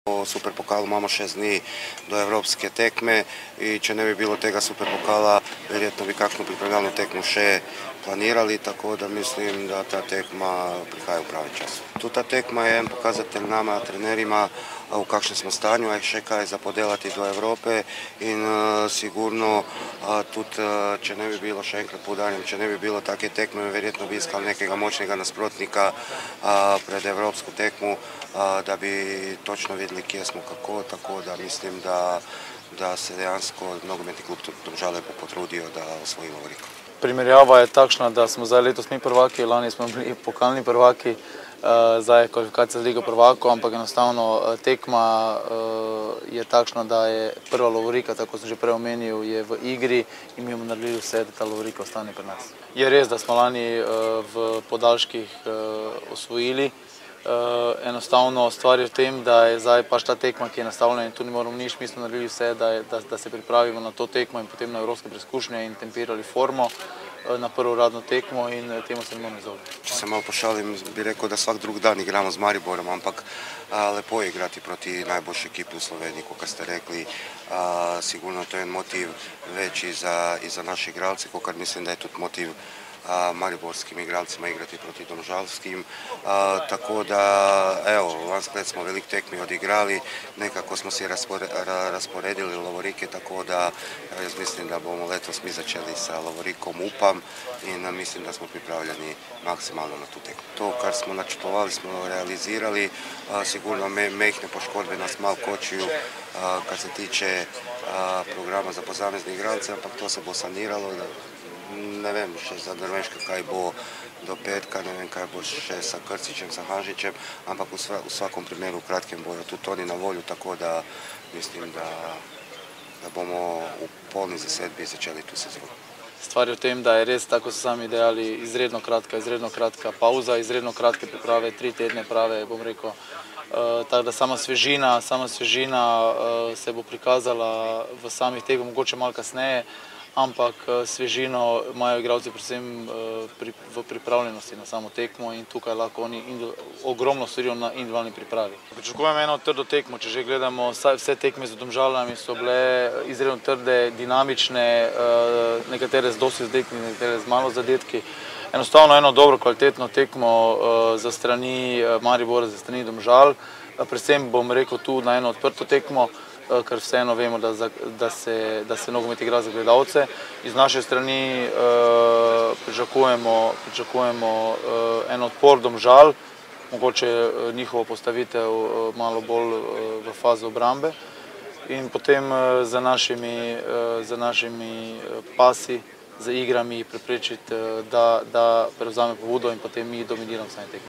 Po Superpokalu imamo 6 dni do evropske tekme in če ne bi bilo tega Superpokala, verjetno bi kakšno pripravljalno tekmo še planirali, tako da mislim, da ta tekma prihaja v pravi čas. Tu ta tekma je en pokazatelj nama, trenerima, v kakšnem smo stanju, a je še kaj za podelati do Evrope in sigurno tudi, če ne bi bilo, še enkrat poudarjam, če ne bi bilo take tekme, verjetno bi iskali nekega močnega nasprotnika pred evropsko tekmu, da bi točno videli, kje smo, kako, tako da mislim, da se dejansko nogometni klub Domžale bo potrudil, da osvoji lovoriko. Primerjava je takšna, da smo zdaj letos mi prvaki, lani smo bili pokalni prvaki, zdaj je kvalifikacija za Ligo prvakov, ampak enostavno tekma je takšna, da je prva lovorika, tako sem že prej omenil, je v igri in mi bomo naredili vse, da ta lovorika ostane pri nas. Je res, da smo lani v podaljških osvojili. Enostavno stvar je v tem, da je zdaj pač ta tekma, ki je nastavljena in tu ne moramo nič, mi smo naredili vse, da se pripravimo na to tekmo in potem na evropske preizkušnje in tempirali formo na prvo uradno tekmo in temu se ne moramo izogniti. Če se malo pošalim, bi rekel, da vsak drug dan igramo z Mariborom, ampak lepo je igrati proti najboljši ekipi v Sloveniji, kot ste rekli. Sigurno to je en motiv večji i za naše igralce, kot mislim, da je tudi motiv mariborskim igralcima igrati proti domžalskim. Tako da, evo, lansko let smo velik tekmi odigrali, nekako smo si rasporedili lovorike, tako da jaz mislim, da bomo letos mi začeli sa lovorikom, upam, in mislim, da smo pripravljeni maksimalno na tu tekmu. To, kar smo načrtovali, smo realizirali, sigurno mehne poškodbe nas malo kočuju kad se tiče programa za posamezne igralce, ampak to se bo saniralo. Ne vem še za Drvenška kaj bo do petka, ne vem kaj bo še sa Krcićem, sa Hanžićem, ampak u svakom primjeru u kratkem boju tudi oni na volju, tako da mislim da bomo u polni zasedbi začeli tu sezonu. Stvar je v tem, da je res, tako so sami dejali, izredno kratka pauza, izredno kratke priprave, 3 tedne prave, bom rekel. Tako da sama svežina se bo prikazala v samih tekmah, mogoče malo kasneje, ampak svežino imajo igralci predvsem v pripravljenosti na samo tekmo in tukaj lahko oni ogromno storijo na individualni pripravi. Pričakujem eno trdo tekmo, če že gledamo, vse tekme z Domžalami so bile izredno trde, dinamične, nekatere z dosti zadetki, nekatere z malo zadetki. Enostavno eno dobro, kvalitetno tekmo za strani Maribora, za strani Domžal. Predvsem bom rekel tu na eno odprto tekmo, ker vseeno vemo, da se nogomet igra za gledalce. Iz naše strani pričakujemo en odpor Domžal, mogoče njihovo postavitev malo bolj v fazo obrambe in potem za našimi pasi, z igrami preprečiti, da prevzame pobudo in potem mi dominiramo sami tekmo.